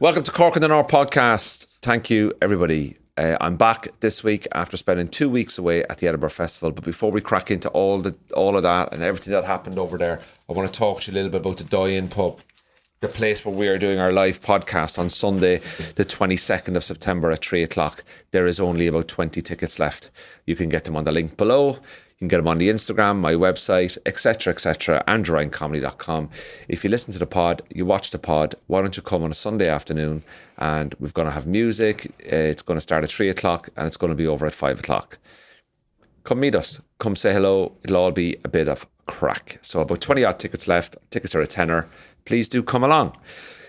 Welcome to Cork in the North podcast. Thank you, everybody. I'm back this week after spending 2 weeks away at the Edinburgh Festival. But before we crack into all of that and everything that happened over there, I want to talk to you a little bit about the Die-In Pub, the place where we are doing our live podcast on Sunday, the 22nd of September at 3 o'clock. There is only about 20 tickets left. You can get them on the link below. You can get them on the Instagram, my website, etc., andrewryancomedy.com. If you listen to the pod, you watch the pod, why don't you come on a Sunday afternoon and we're going to have music. It's going to start at 3 o'clock and it's going to be over at 5 o'clock. Come meet us. Come say hello. It'll all be a bit of crack. So about 20 odd tickets left. Tickets are a tenner. Please do come along.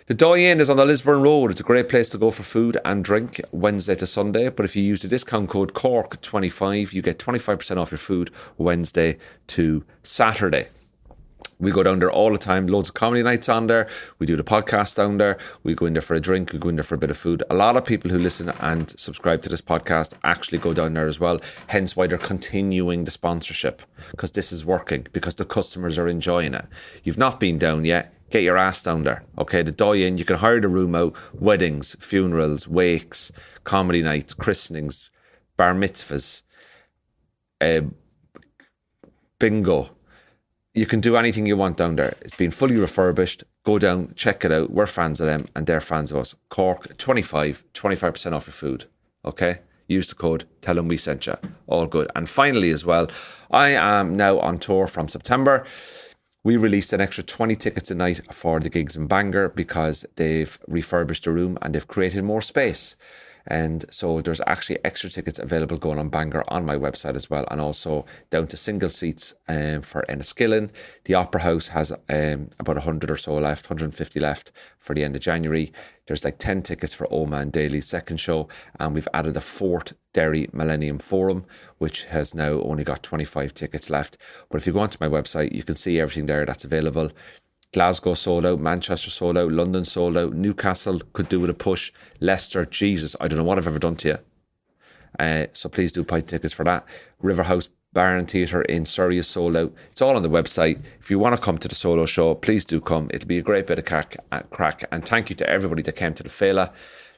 The Die-In is on the Lisburn Road. It's a great place to go for food and drink Wednesday to Sunday. But if you use the discount code CORK25, you get 25% off your food Wednesday to Saturday. We go down there all the time. Loads of comedy nights on there. We do the podcast down there. We go in there for a drink. We go in there for a bit of food. A lot of people who listen and subscribe to this podcast actually go down there as well. Hence why they're continuing the sponsorship, because this is working, because the customers are enjoying it. You've not been down yet. Get your ass down there, okay? The Die-In, you can hire the room out. Weddings, funerals, wakes, comedy nights, christenings, bar mitzvahs, bingo. You can do anything you want down there. It's been fully refurbished. Go down, check it out. We're fans of them and they're fans of us. Cork, 25% off your food, okay? Use the code, tell them we sent you. All good. And finally as well, I am now on tour from September. We released an extra 20 tickets a night for the gigs in Bangor because they've refurbished the room and they've created more space. And so there's actually extra tickets available going on Bangor on my website as well, and also down to single seats for Enniskillen. The Opera House has about 100 or so left, 150 left for the end of January. There's like 10 tickets for Oma and Daly's second show, and we've added a fourth Derry Millennium Forum, which has now only got 25 tickets left. But if you go onto my website, you can see everything there that's available. Glasgow sold out, Manchester sold out, London sold out, Newcastle could do with a push, Leicester, Jesus, I don't know what I've ever done to you. So please do buy tickets for that. Riverhouse Bar and Theatre in Surrey is sold out. It's all on the website. If you want to come to the solo show, please do come. It'll be a great bit of crack. And thank you to everybody that came to the Fela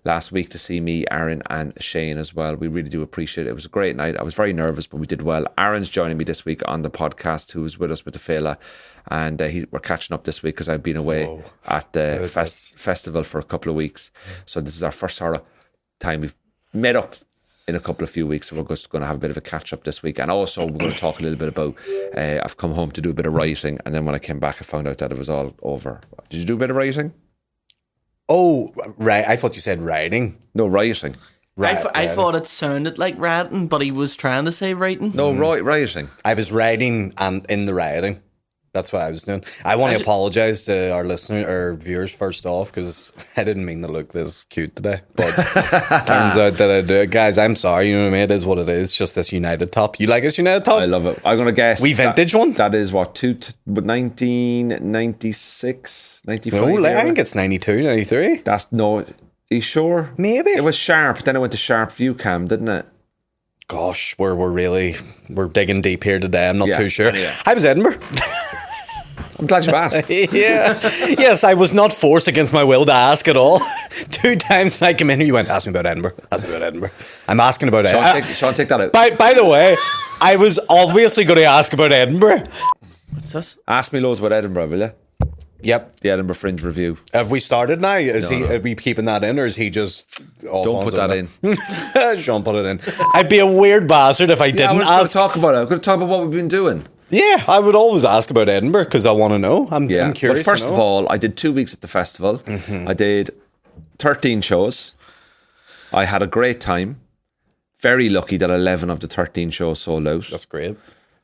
last week to see me, Aaron and Shane as well. We really do appreciate it. It was a great night. I was very nervous, but we did well. Aaron's joining me this week on the podcast, who was with us with the Fela. And we're catching up this week because I've been away at the festival for a couple of weeks. So this is our first sort of time we've met up in a couple of few weeks. So we're just going to have a bit of a catch up this week. And also we're going to talk a little bit about, I've come home to do a bit of writing. And then when I came back, I found out that it was all over. Did you do a bit of writing? Oh, right. I thought you said writing. No, writing. I thought it sounded like writing, but he was trying to say writing. No, writing. I was writing and in the writing. That's what I was doing. I want to apologise to our listeners or viewers first off, because I didn't mean to look this cute today. But turns out that I do. Guys, I'm sorry. You know what I mean? It is what it is. Just this United top. You like this United top? I love it. I'm going to guess. Vintage one? That is what, 1996, 95? No, I think it's 92, 93. That's no. Are you sure? Maybe. It was sharp. Then it went to sharp view cam, didn't it? Gosh, we're digging deep here today. I'm not too sure. Anyway. I was Edinburgh. I'm glad you asked. Yeah. Yes, I was not forced against my will to ask at all. 2 times I came in here, you went, ask me about Edinburgh. I'm asking about Edinburgh. Sean, take that out. By the way, I was obviously going to ask about Edinburgh. What's this? Ask me loads about Edinburgh, will you? Yep. The Edinburgh Fringe Review. Have we started now? Are we keeping that in, or is he just... Don't put that in. Sean put it in. I'd be a weird bastard if I didn't ask. I'm going to talk about it. I'm going to talk about what we've been doing. Yeah, I would always ask about Edinburgh because I want to know. I'm curious. But first of all, I did 2 weeks at the festival. I did 13 shows. I had a great time. Very lucky that 11 of the 13 shows sold out. That's great.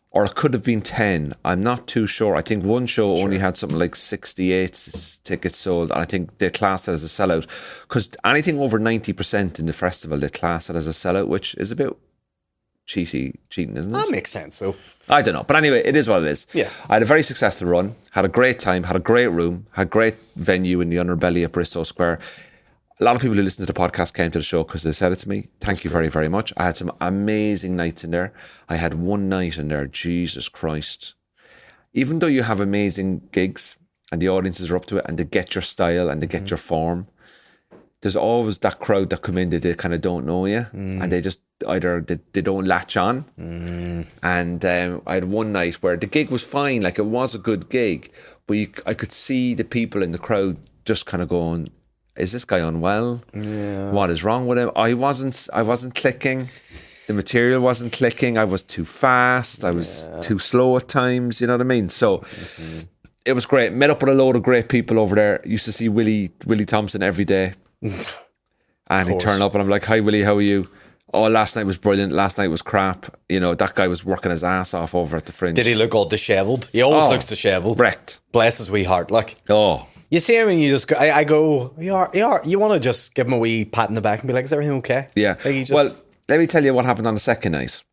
Or it could have been 10. I'm not too sure. I think one show only had something like 68 tickets sold. And I think they classed it as a sellout. Because anything over 90% in the festival, they class it as a sellout, which is a bit cheating, isn't it? That makes sense, though. I don't know. But anyway, it is what it is. Yeah. I had a very successful run, had a great time, had a great room, had a great venue in the underbelly at Bristow Square. A lot of people who listen to the podcast came to the show because they said it to me. Thank you very, very much. I had some amazing nights in there. I had one night in there, Jesus Christ. Even though you have amazing gigs and the audiences are up to it and they get your style and they get your form, there's always that crowd that come in that they kind of don't know you, and they just either they don't latch on. And I had one night where the gig was fine, like it was a good gig, but I could see the people in the crowd just kind of going, "Is this guy unwell? What is wrong with him?" I wasn't clicking. The material wasn't clicking. I was too fast. I was too slow at times. You know what I mean? So. It was great. Met up with a load of great people over there. Used to see Willie Thompson every day. And he'd turn up and I'm like, "Hi Willie, how are you?" "Oh, last night was brilliant. Last night was crap." You know, that guy was working his ass off over at the Fringe. Did he look all dishevelled? He always looks dishevelled. Wrecked. Bless his wee heart, like. Oh. You see him and you just go, I go, you want to just give him a wee pat in the back and be like, "Is everything okay?" Yeah. Like he just... Well, let me tell you what happened on the second night.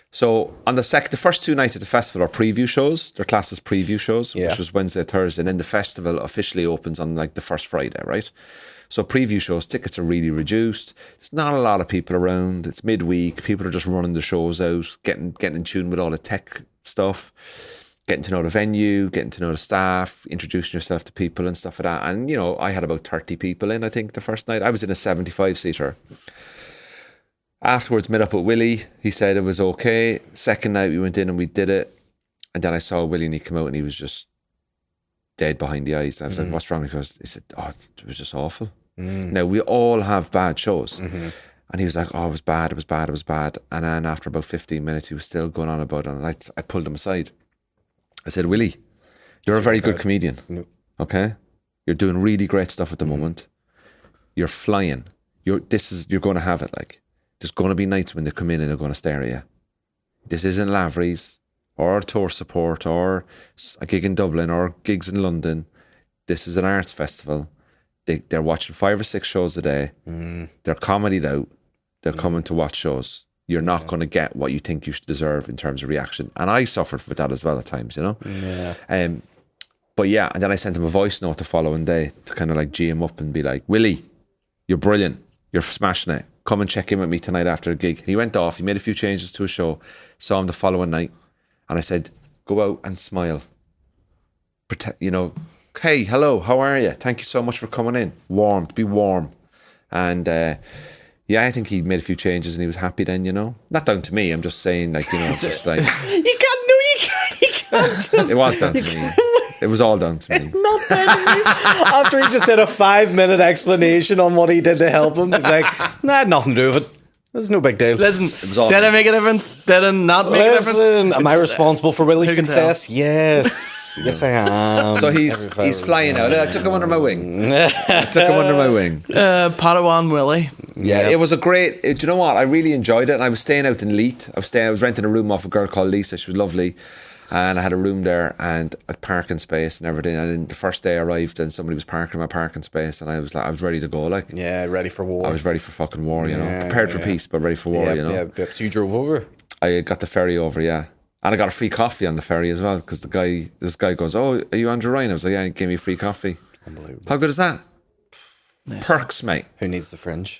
So on the first 2 nights of the festival are preview shows. They're classed as preview shows, which was Wednesday, Thursday, and then the festival officially opens on like the first Friday, right? So preview shows, tickets are really reduced. There's not a lot of people around. It's midweek. People are just running the shows out, getting in tune with all the tech stuff, getting to know the venue, getting to know the staff, introducing yourself to people and stuff like that. And, you know, I had about 30 people in, I think, the first night. I was in a 75-seater. Afterwards, met up with Willie. He said it was okay. Second night, we went in and we did it. And then I saw Willie and he come out and he was just dead behind the eyes. And I was like, "What's wrong?" Because he said, "Oh, it was just awful." Now, we all have bad shows. And he was like, "Oh, it was bad, it was bad, it was bad." And then after about 15 minutes, he was still going on about it. And I pulled him aside. I said, "Willie, you're a very good comedian. Okay? You're doing really great stuff at the moment. You're flying. You're going to have it, like. There's going to be nights when they come in and they're going to stare at you. This isn't Lavery's or tour support or a gig in Dublin or gigs in London. This is an arts festival. They're watching 5 or 6 shows a day. They're comedied out. They're coming to watch shows. You're not going to get what you think you should deserve in terms of reaction." And I suffered with that as well at times, you know? But yeah, and then I sent him a voice note the following day to kind of like G him up and be like, "Willie, you're brilliant. You're smashing it. Come and check in with me tonight after a gig." He went off. He made a few changes to a show. Saw him the following night. And I said, "Go out and smile. You know, hey, hello, how are you? Thank you so much for coming in. Be warm." And yeah, I think he made a few changes and he was happy then, you know. Not down to me. I'm just saying, like, you know, just like... You can't just... It was down to me. It was all down to me. Not down to me. After he just did a 5-minute explanation on what he did to help him, he's like, "Nah, nothing to do with it. There's no big deal." Listen, awesome. did it make a difference? Did it not make a difference? Am I responsible for Willie's who can success? Yes. Yes, I am. So he's flying out. I took him under my wing. Padawan Willie. Yeah, it was a great... do you know what? I really enjoyed it. And I was staying out in Leith. I was renting a room off a girl called Lisa. She was lovely. And I had a room there and a parking space and everything. And then the first day I arrived and somebody was parking in my parking space and I was ready to go, like. Yeah, ready for war. I was ready for fucking war, you know. Prepared for peace, but ready for war, you know. Yeah. So you drove over? I got the ferry over, yeah. And I got a free coffee on the ferry as well because this guy goes, "Oh, are you Andrew Ryan?" I was like, "Yeah," he gave me a free coffee. Unbelievable. How good is that? Nice. Perks, mate. Who needs the Fringe?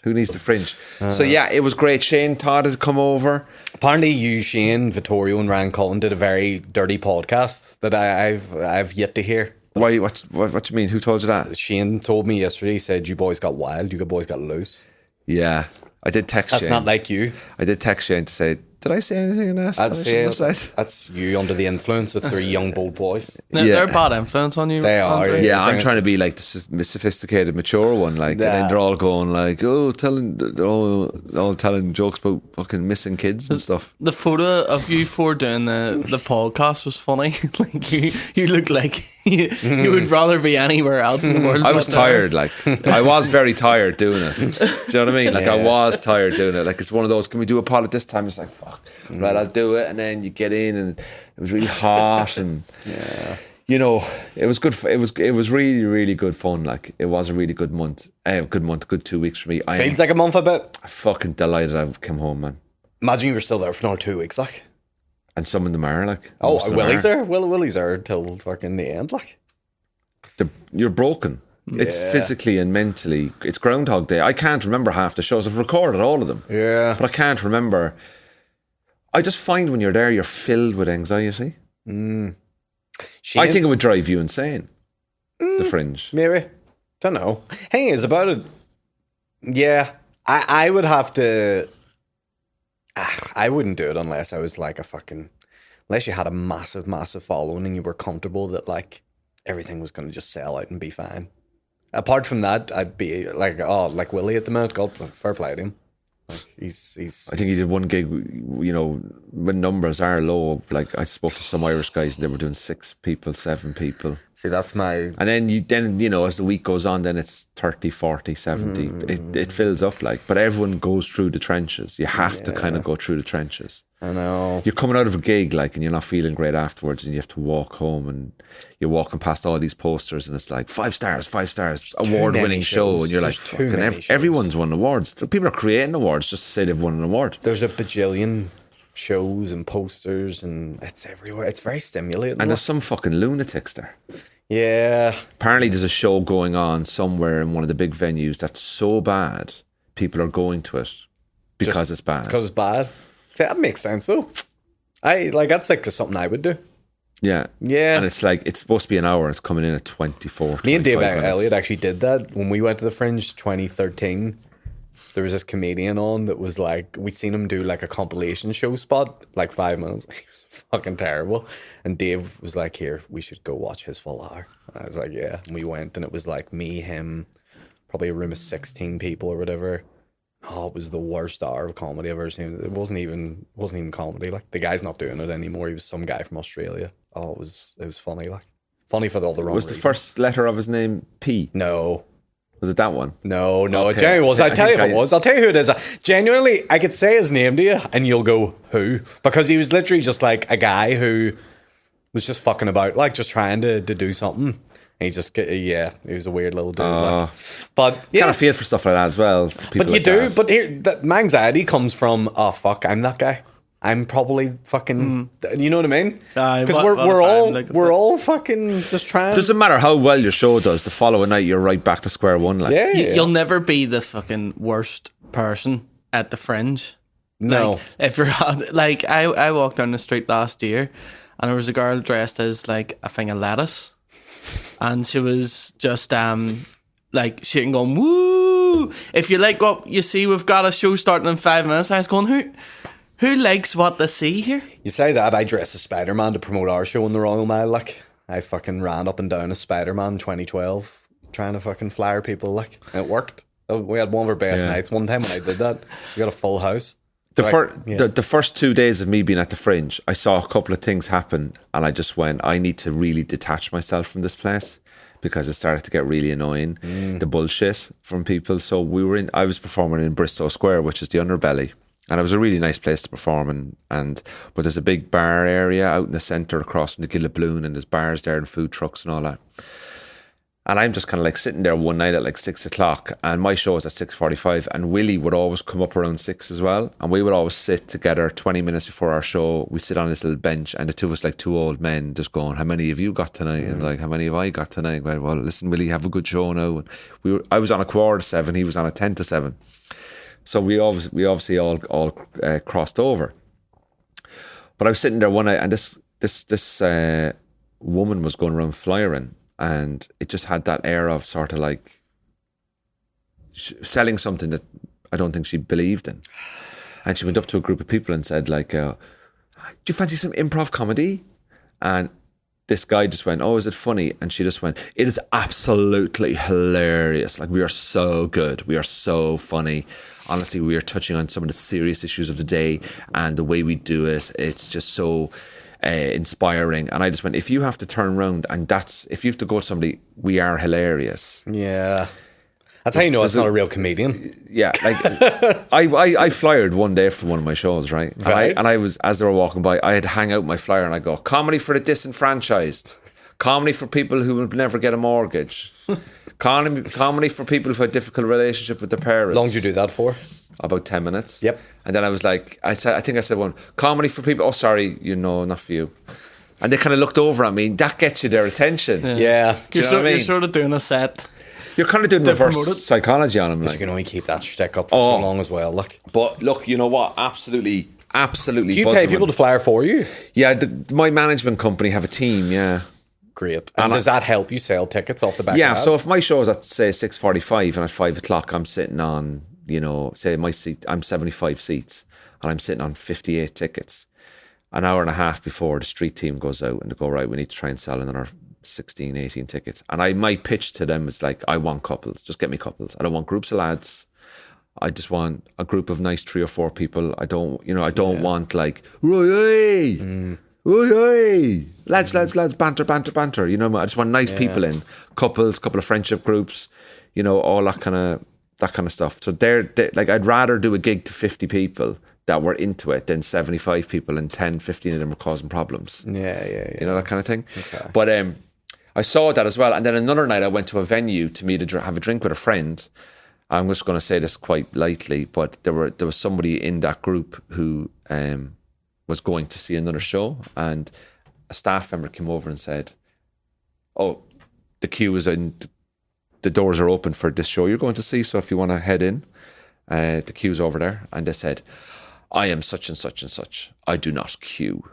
So yeah, it was great. Shane Todd had come over. Apparently you, Shane, Vittorio and Ryan Cullen did a very dirty podcast that I've yet to hear. Why? What do you mean? Who told you that? Shane told me yesterday. He said, "You boys got wild. You boys got loose." Yeah, I did text That's Shane. not like you. I did text Shane to say, "Did I say anything in that?" I'd say that's you under the influence of 3 young bold boys. They're a bad influence on you. They are. Andrew. Yeah, I'm trying to be like the sophisticated, mature one, like, and then they're all going like, all telling jokes about fucking missing kids and stuff. The photo of you 4 doing the podcast was funny. Like you look like you would rather be anywhere else in the world. I was tired, like I was very tired doing it. Do you know what I mean? Like I was tired doing it. Like it's one of those. Can we do a pod at this time? It's like fuck. Right, I'll do it. And then you get in, and it was really hot, and you know, it was good. It was really, really good fun. Like it was a really good month. Good 2 weeks for me. Feels like a month, I bet. I'm fucking delighted I came home, man. Imagine you were still there for another 2 weeks, like. And some of them are like. Oh, Willie's there. Willie's there till fucking the end, like. You're broken. Yeah. It's physically and mentally. It's Groundhog Day. I can't remember half the shows. I've recorded all of them. Yeah. But I can't remember. I just find when you're there, you're filled with anxiety. Shane? I think it would drive you insane. The Fringe. Maybe. Don't know. Hey, it's about it. Yeah, I would have to. I wouldn't do it unless I was like unless you had a massive, massive following and you were comfortable that like everything was going to just sell out and be fine. Apart from that, I'd be like Willie at the minute. God, fair play to him. Like he's. I think he did one gig, when numbers are low. Like I spoke to some Irish guys and they were doing 6 people, 7 people. See, that's my. And then as the week goes on, then it's 30, 40, 70. It fills up but everyone goes through the trenches. You have to kind of go through the trenches. I know. You're coming out of a gig and you're not feeling great afterwards and you have to walk home and you're walking past all these posters and it's like 5 stars, award-winning show, and you're like, fucking everyone's won awards. People are creating awards just to say they've won an award. There's a bajillion shows and posters and it's everywhere. It's very stimulating. And there's some fucking lunatics there. Yeah. Apparently there's a show going on somewhere in one of the big venues that's so bad people are going to it because it's bad. Because it's bad. That makes sense though. That's like something I would do. Yeah. And it's like, it's supposed to be an hour. It's coming in at 24. Me and Dave minutes. Elliott actually did that when we went to the Fringe 2013. There was this comedian on that was like, we'd seen him do like a compilation show spot, like 5 minutes. He was fucking terrible. And Dave was like, here, we should go watch his full hour. And I was like, yeah. And we went and it was like me, him, probably a room of 16 people or whatever. Oh, it was the worst hour of comedy I've ever seen. It wasn't even comedy. Like the guy's not doing it anymore. He was some guy from Australia. Oh, it was funny. Like funny for all the wrong reasons. Was the first letter of his name P? No. Was it that one? No. Okay. It genuinely was. I'll tell you if it was. I'll tell you who it is. Genuinely, I could say his name to you and you'll go, who? Because he was literally just like a guy who was just fucking about, like just trying to do something. And he just, he was a weird little dude. But yeah. Kind of feel for stuff like that as well. But you do. But here, my anxiety comes from, oh fuck, I'm that guy. I'm probably fucking, you know what I mean? Because we're all fucking just trying. Doesn't matter how well your show does. The following night, you're right back to square one. Like, You'll never be the fucking worst person at the Fringe. No, like, if you're like, I walked down the street last year, and there was a girl dressed as like a thing of lettuce, and she was just like shaking, going woo. If you like what you see, we've got a show starting in 5 minutes. I was going, Who likes what they see here? You say that, I dressed as Spider-Man to promote our show in the Royal Mile, like. I fucking ran up and down as Spider-Man in 2012, trying to fucking flyer people, like. And it worked. We had one of our best nights. One time when I did that, we got a full house. The first 2 days of me being at the Fringe, I saw a couple of things happen and I just went, I need to really detach myself from this place because it started to get really annoying, the bullshit from people. So I was performing in Bristow Square, which is the underbelly. And it was a really nice place to perform, but there's a big bar area out in the centre across from the Gillabloon, and there's bars there and food trucks and all that. And I'm just kind of like sitting there one night at like 6 o'clock, and my show is at 6:45, and Willie would always come up around 6 as well, and we would always sit together 20 minutes before our show. We'd sit on this little bench, and the two of us like two old men just going, how many have you got tonight? And like, how many have I got tonight? Well, listen, Willie, have a good show now. And I was on a 6:45, he was on a 6:50. So we obviously all crossed over. But I was sitting there one night, and this woman was going around flyering, and it just had that air of sort of like selling something that I don't think she believed in. And she went up to a group of people and said, like, do you fancy some improv comedy? And this guy just went, oh, is it funny? And she just went, it is absolutely hilarious. Like, we are so good. We are so funny. Honestly, we are touching on some of the serious issues of the day, and the way we do it, it's just so inspiring. And I just went, if you have to turn around and if you have to go to somebody, we are hilarious. Yeah. That's how you know it's not a real comedian. Yeah. Like, I flyered one day for one of my shows, right? And I was, as they were walking by, I had to hang out my flyer and I go, comedy for the disenfranchised. Comedy for people who will never get a mortgage. Comedy for people who've had a difficult relationship with their parents. How long did you do that for? About 10 minutes. Yep. And then I was like, I think I said one, comedy for people, oh sorry, not for you. And they kind of looked over at me, and that gets you their attention. Yeah. You're sort of doing a set. You're kind of doing reverse psychology on them. Like. You can only keep that shtick up for so long as well. Like. But look, you know what? Absolutely. Do you pay people to flyer for you? Yeah, my management company have a team, yeah. Great. And does that help you sell tickets off the back Yeah, of that? so if my show's at, say, 6:45 and at 5 o'clock I'm sitting on, say my seat, I'm 75 seats and I'm sitting on 58 tickets, an hour and a half before the street team goes out and they go, right, we need to try and sell another 16, 18 tickets. And my pitch to them is like, I want couples. Just get me couples. I don't want groups of lads. I just want a group of nice 3 or 4 people. I don't want like, lads, banter. I just want nice people in, couples, couple of friendship groups, all that kind of stuff. So they're like, I'd rather do a gig to 50 people that were into it than 75 people and 10, 15 of them were causing problems. Yeah. That kind of thing. Okay. But I saw that as well. And then another night I went to a venue to have a drink with a friend. I'm just going to say this quite lightly, but there was somebody in that group who was going to see another show, and a staff member came over and said, "Oh, the queue is in, the doors are open for this show you're going to see, so if you want to head in, the queue's over there." And they said, "I am such and such and such. I do not queue."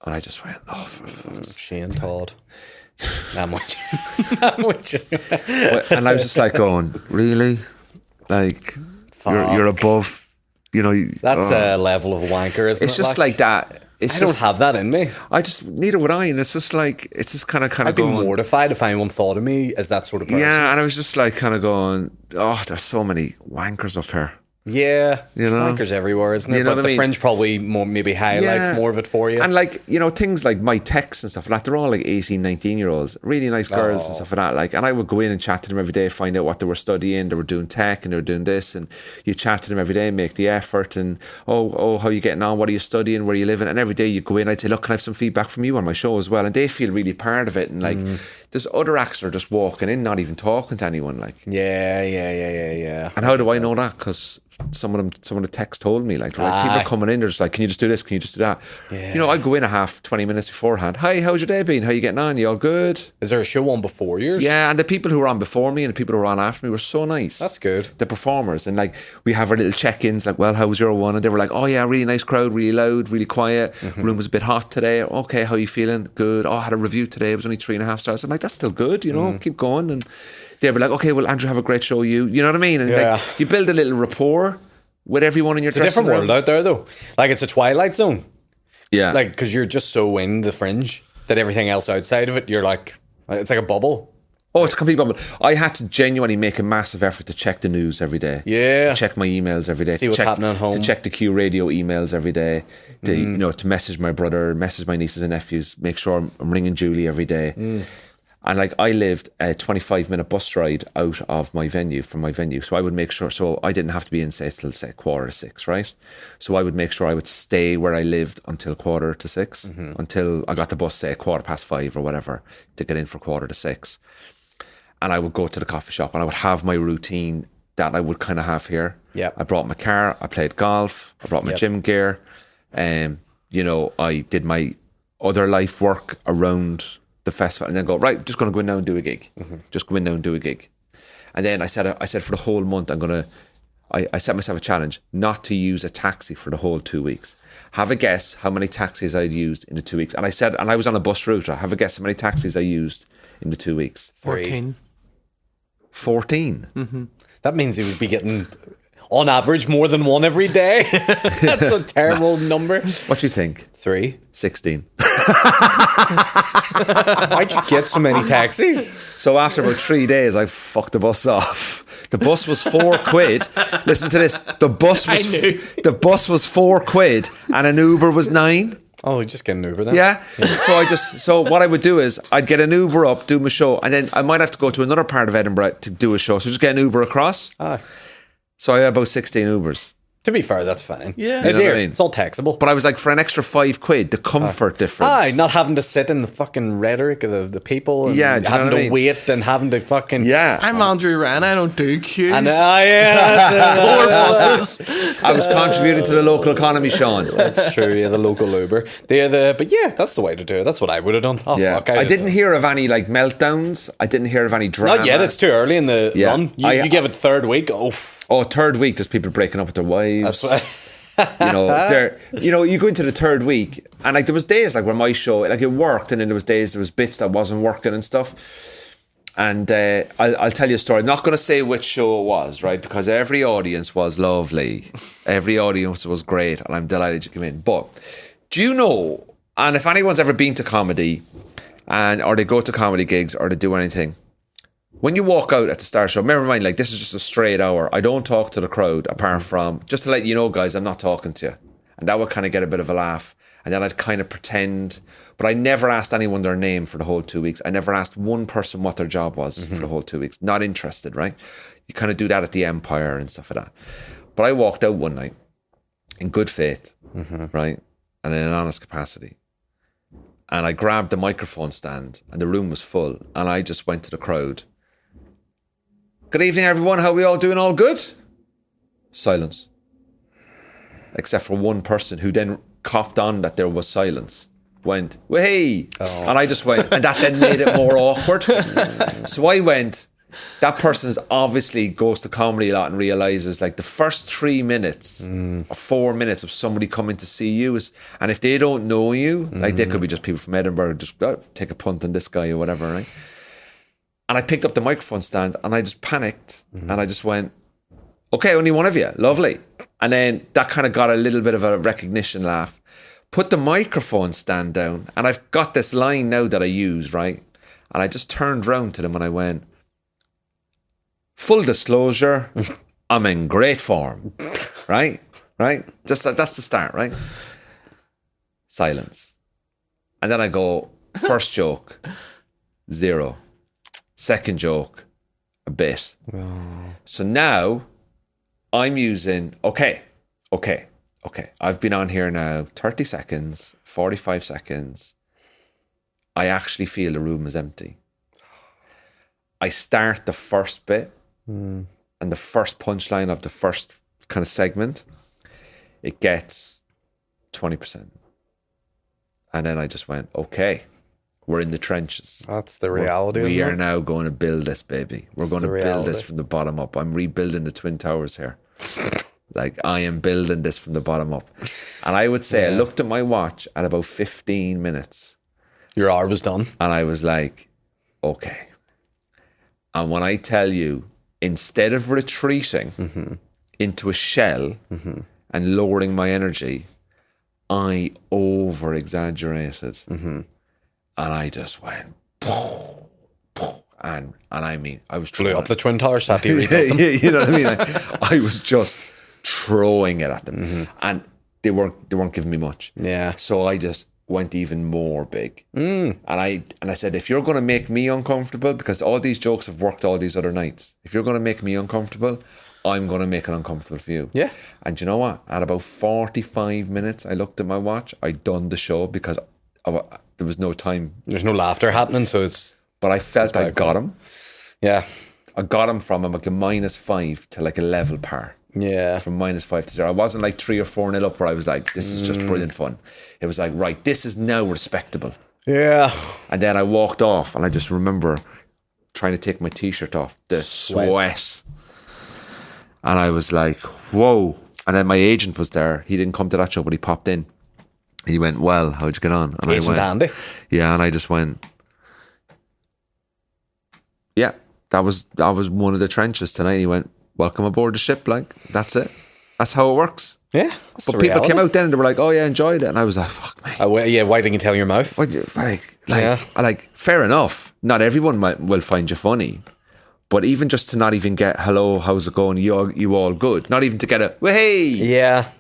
And I just went, "Oh, for fuck's sake." Shane Todd. I'm with you. And I was just like going, really? Like, you're above, That's a level of wanker, isn't it? It's just like that. I don't have that in me. Neither would I. And it's just like, it's just kind of I'd be going, mortified if anyone thought of me as that sort of person. yeah. And I was just like kind of going, oh, there's so many wankers up here. Yeah, You know? wankers everywhere, isn't it? You know But what I the mean? fringe probably maybe highlights Yeah. more of it for you. And like, things like my texts and stuff like that, they're all like 18, 19 year olds, really nice girls and stuff like that. Like, and I would go in and chat to them every day, find out what they were studying. They were doing tech and they were doing this, and you chat to them every day, make the effort, and how are you getting on? What are you studying? Where are you living? And every day you go in, I'd say, look, can I have some feedback from you on my show as well? And they feel really part of it. And like, there's other acts that are just walking in, not even talking to anyone. Like, yeah. and how do I know that? Because some of the texts told me, like, people are coming in, they're just like, can you just do this? Can you just do that? Yeah. I go in a 20 minutes beforehand. Hi, how's your day been? How you getting on? You all good? Is there a show on before yours? Yeah, and the people who were on before me and the people who were on after me were so nice. That's good. The performers. And like, we have our little check-ins, like, well, how was your one? And they were like, oh yeah, really nice crowd, really loud, really quiet. Room was a bit hot today. Okay, how you feeling? Good. Oh, I had a review today. It was only 3.5 stars. I'm like, that's still good, keep going. And they were like, okay, well, Andrew, have a great show. You know what I mean? And like, you build a little rapport with everyone in your It's a different world out there, though. Like, it's a twilight zone. Yeah. Like, because you're just so in the fringe that everything else outside of it, you're like, it's like a bubble. Oh, it's a complete bubble. I had to genuinely make a massive effort to check the news every day. Yeah. To check my emails every day. See what's happening at home. To check the Q Radio emails every day. To, to message my brother, message my nieces and nephews, make sure I'm ringing Julie every day. And like, I lived a 25-minute bus ride out of from my venue. So I would make sure, so I didn't have to be in, say, till 5:45, right? So I would make sure I would stay where I lived until 5:45, until I got the bus, say, 5:15 or whatever, to get in for 5:45. And I would go to the coffee shop and I would have my routine that I would kind of have here. Yep. I brought my car, I played golf, I brought my gym gear. I did my other life work around the festival, and then go, right, just going to go in now and do a gig. Just go in now and do a gig. And then I said for the whole month, I set myself a challenge not to use a taxi for the whole 2 weeks. Have a guess how many taxis I'd used in the 2 weeks. And I was on a bus route. Have a guess how many taxis I used in the 2 weeks. 14. 14. That means he would be getting, on average, more than one every day. That's a terrible number. What do you think? 3. 16. Why'd you get so many taxis? So after about 3 days, I fucked the bus off. The bus was £4. Listen to this. The bus was £4 and an Uber was 9. Oh, just get an Uber then. Yeah. So what I would do is I'd get an Uber up, do my show, and then I might have to go to another part of Edinburgh to do a show. So just get an Uber across. So I had about 16 Ubers. To be fair, that's fine. Yeah. You know what I mean? It's all taxable. But I was like, for an extra £5, the comfort difference. Not having to sit in the fucking rhetoric of the people, and Yeah, do you know having what I to mean? wait and having to fucking Yeah. I'm Andrew Ryan. I don't do queues. And that's Or buses. I was contributing to the local economy, Sean. That's true. Yeah, the local Uber. But yeah, that's the way to do it. That's what I would have done. Oh, Yeah. fuck, I didn't hear of any like meltdowns. I didn't hear of any drama. Not yet. It's too early in the Yeah. run. You give it third week. third week, there's people breaking up with their wives. That's why. You go into the third week, and like there was days like where my show, like it worked, and then there was bits that wasn't working and stuff. And I'll tell you a story. I'm not going to say which show it was, right? Because every audience was lovely. Every audience was great, and I'm delighted you came in. But do you know, and if anyone's ever been to comedy, or they go to comedy gigs, or they do anything, when you walk out at the start of the show, bear in mind, like this is just a straight hour. I don't talk to the crowd apart from, just to let you know, guys, I'm not talking to you. And that would kind of get a bit of a laugh. And then I'd kind of pretend, but I never asked anyone their name for the whole 2 weeks. I never asked one person what their job was for the whole 2 weeks. Not interested, right? You kind of do that at the Empire and stuff like that. But I walked out one night in good faith, right? And in an honest capacity. And I grabbed the microphone stand and the room was full. And I just went to the crowd. Good evening, everyone. How are we all doing? All good? Silence. Except for one person who then copped on that there was silence. Went, well, hey. And I just went, and that then made it more awkward. So I went, that person obviously goes to comedy a lot and realizes like the first 3 minutes or 4 minutes of somebody coming to see you is, and if they don't know you, like they could be just people from Edinburgh, just take a punt on this guy or whatever, right? And I picked up the microphone stand and I just panicked and I just went, okay, only one of you, lovely. And then that kind of got a little bit of a recognition laugh. Put the microphone stand down, and I've got this line now that I use, right? And I just turned round to them and I went, full disclosure, I'm in great form, right? Just that's the start, right? Silence. And then I go, first joke, 0. Second joke, a bit. So now I'm using, okay. I've been on here now 30 seconds, 45 seconds. I actually feel the room is empty. I start the first bit and the first punchline of the first kind of segment, it gets 20%. And then I just went, okay, we're in the trenches. That's the reality. We are now going to build this, baby. We're going to build this from the bottom up. I'm rebuilding the Twin Towers here. Like, I am building this from the bottom up. And I would say I looked at my watch at about 15 minutes. Your hour was done. And I was like, okay. And when I tell you, instead of retreating into a shell and lowering my energy, I over-exaggerated. And I just went, and I mean, I was blew up the Twin Towers after you rebuilt them. You know what I mean? Like, I was just throwing it at them, and they weren't giving me much. Yeah. So I just went even more big, and I said, if you're going to make me uncomfortable, because all these jokes have worked all these other nights, if you're going to make me uncomfortable, I'm going to make it uncomfortable for you. Yeah. And you know what? At about 45 minutes, I looked at my watch. I'd done the show because there was no time. There's no laughter happening, so it's. But I felt I got him. Yeah. I got him from like a -5 to like a level par. Yeah. From -5 to 0. I wasn't like 3 or 4-0 up where I was like, this is just brilliant fun. It was like, right, this is now respectable. Yeah. And then I walked off and I just remember trying to take my t-shirt off. The sweat. And I was like, whoa. And then my agent was there. He didn't come to that show, but he popped in. He went, well, how'd you get on? And Agent Andy. Yeah, and I just went, yeah, that was one of the trenches tonight. He went, welcome aboard the ship, like, that's it. That's how it works. Yeah. But people came out then and they were like, oh yeah, enjoyed it. And I was like, fuck me. Why didn't you tell your mouth? Like, fair enough. Not everyone will find you funny. But even just to not even get, hello, how's it going? You all good? Not even to get a, well, hey. Yeah.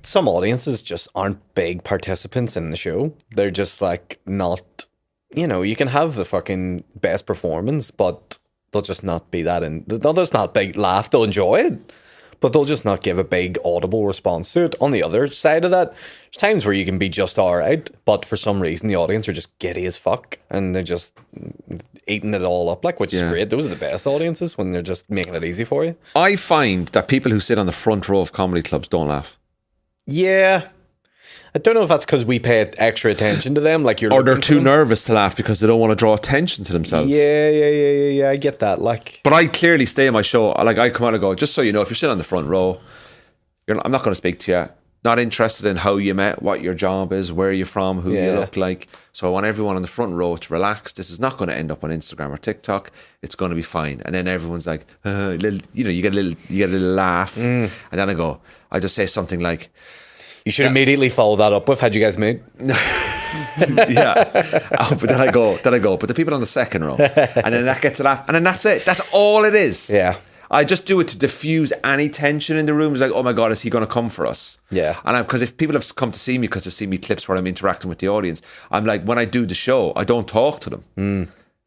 Some audiences just aren't big participants in the show. They're just like not, you can have the fucking best performance, but they'll just not be that they'll just not big laugh. They'll enjoy it, but they'll just not give a big audible response to it. On the other side of that, there's times where you can be just all right, but for some reason the audience are just giddy as fuck and they're just eating it all up, like, which is great. Those are the best audiences, when they're just making it easy for you. I find that people who sit on the front row of comedy clubs don't laugh. Yeah. I don't know if that's because we pay extra attention to them, like or they're too nervous to laugh because they don't want to draw attention to themselves. Yeah. I get that. Like, but I clearly stay in my show. Like, I come out and go, just so you know, if you're sitting on the front row, I'm not going to speak to you. Not interested in how you met, what your job is, where you're from, who you look like. So I want everyone on the front row to relax. This is not going to end up on Instagram or TikTok. It's going to be fine. And then everyone's like, you get a little laugh. And then I just say something like, You should immediately follow that up with, how'd you guys meet? but then I go, but the people on the second row, and then that gets a laugh, and then that's it. That's all it is. Yeah. I just do it to diffuse any tension in the room. It's like, oh my God, is he going to come for us? Yeah. And because if people have come to see me because they've seen me clips where I'm interacting with the audience, I'm like, when I do the show, I don't talk to them.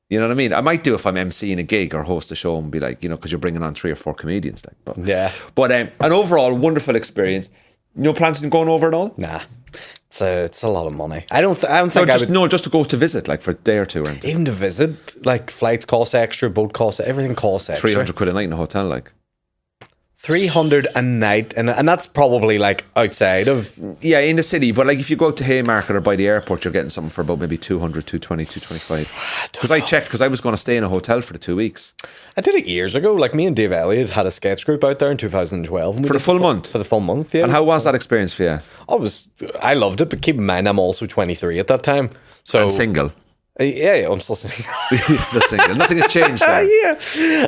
You know what I mean? I might do if I'm emceeing a gig or host a show and be like, because you're bringing on 3 or 4 comedians. But an overall wonderful experience. No plans on going over at all? Nah. It's a lot of money. I don't think I would. Just to go to visit, like for a day or two. Or anything. Even to visit, like flights cost extra, boat costs, everything costs extra. 300 quid a night in a hotel, like. 300 a night, and that's probably like outside of... Yeah, in the city, but like if you go out to Haymarket or by the airport, you're getting something for about maybe 200, 220, 225. Because I checked, because I was going to stay in a hotel for the 2 weeks. I did it years ago. Like me and Dave Elliott had a sketch group out there in 2012. For the full month? For the full month, yeah. And how was that experience for you? I loved it, but keep in mind I'm also 23 at that time. So And single? Yeah, I'm still single. You're still single. Nothing has changed there.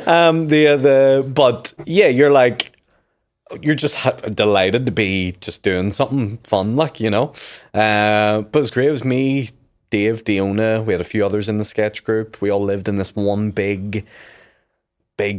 Yeah. But yeah, you're like... You're just delighted to be just doing something fun, like, But it was great. It was me, Dave, Diona. We had a few others in the sketch group. We all lived in this one big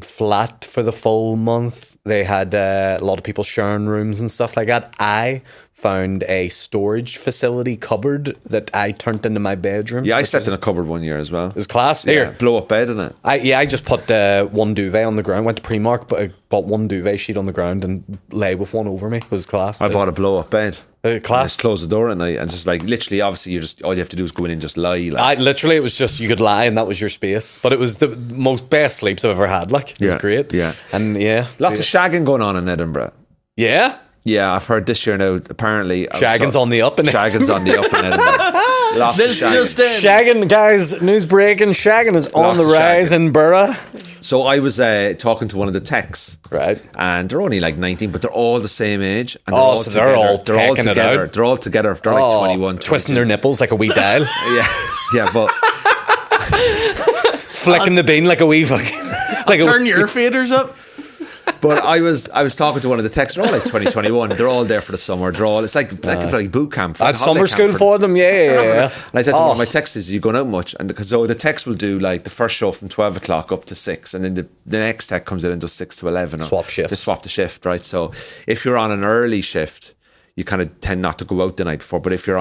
flat for the full month. They had a lot of people sharing rooms and stuff like that. I found a storage facility cupboard that I turned into my bedroom. Yeah, I slept in a cupboard one year as well. It was class. Yeah, Here, blow up bed in it. I just put one duvet on the ground. Went to Primark, but I bought one duvet sheet on the ground and lay with one over me. It was class. I bought a blow up bed. Class. Just close the door at night and just like literally, obviously, all you have to do is go in and just lie. Like. It was just you could lie and that was your space. But it was the best sleeps I've ever had. Like it was great. Yeah, and lots of shagging going on in Edinburgh. Yeah. Yeah, I've heard this year now, apparently... Shagging's on the up in Shagging's on the up in Edinburgh. Lots of shagging. Shagging, guys, news breaking, shagging is on the rise in Borough. So I was talking to one of the techs. Right. And they're only like 19, but they're all the same age. And they're all together. They're all together. They're like 21, 22. Twisting their nipples like a wee dial. Yeah, but... Flicking the bean like a wee fucking... Turn your faders up. But I was talking to one of the techs. They're all like 2021. They're all there for the summer. They're all... It's like boot camp. That's summer school for them, yeah. And I said to one of my techs, "Are you going out much?" And because the techs will do like the first show from 12 o'clock up to 6, and then the next tech comes in and does 6 to 11. Swap shifts. They swap the shift, right? So if you're on an early shift, you kind of tend not to go out the night before. But if you're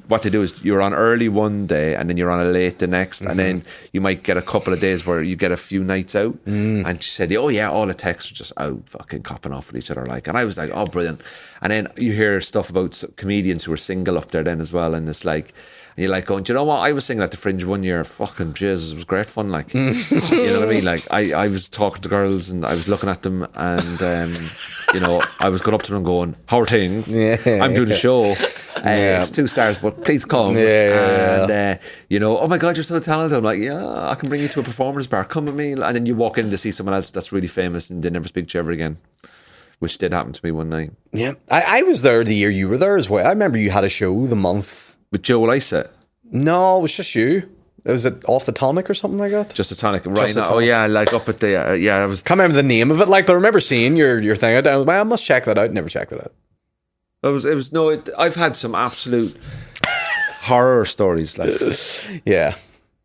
what they do is you're on early one day and then you're on a late the next, and then you might get a couple of days where you get a few nights out. And she said, "Oh yeah, all the techs are just out fucking copping off with each other." Like, and I was like, "Oh, brilliant." And then you hear stuff about comedians who are single up there then as well, and it's like. And you're like going, do you know what? I was singing at the Fringe one year. Fucking Jesus, it was great fun. Like, you know what I mean? Like, I was talking to girls and I was looking at them, and I was going up to them going, "How are things? I'm doing a show. It's 2 stars, but please come." And oh my God, you're so talented. I'm like, yeah, I can bring you to a performers bar. Come with me. And then you walk in to see someone else that's really famous, and they never speak to you ever again. Which did happen to me one night. Yeah, I was there the year you were there as well. I remember you had a show the month. With Joel Isett? No, it was just you. Was it Off the Tonic or something like that? Just a tonic, right? Oh yeah, like up at the I was. Can't remember the name of it. Like, but I remember seeing your thing out there. I must check that out. Never checked it out. I've had some absolute horror stories. Like, yeah.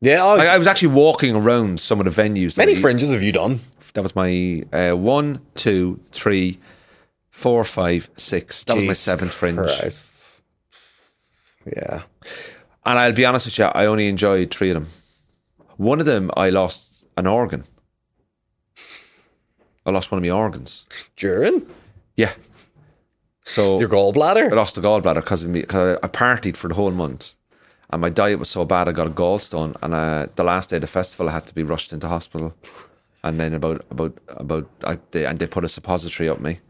I was actually walking around some of the venues. Many fringes have you done? That was my 1, 2, 3, 4, 5, 6. That was my 7th fringe. Christ. Yeah. And I'll be honest with you, I only enjoyed 3 of them. One of them, I lost an organ. I lost one of my organs. During? Yeah. So your gallbladder? I lost the gallbladder because I partied for the whole month. And my diet was so bad, I got a gallstone. And the last day of the festival, I had to be rushed into hospital. And then they put a suppository up me.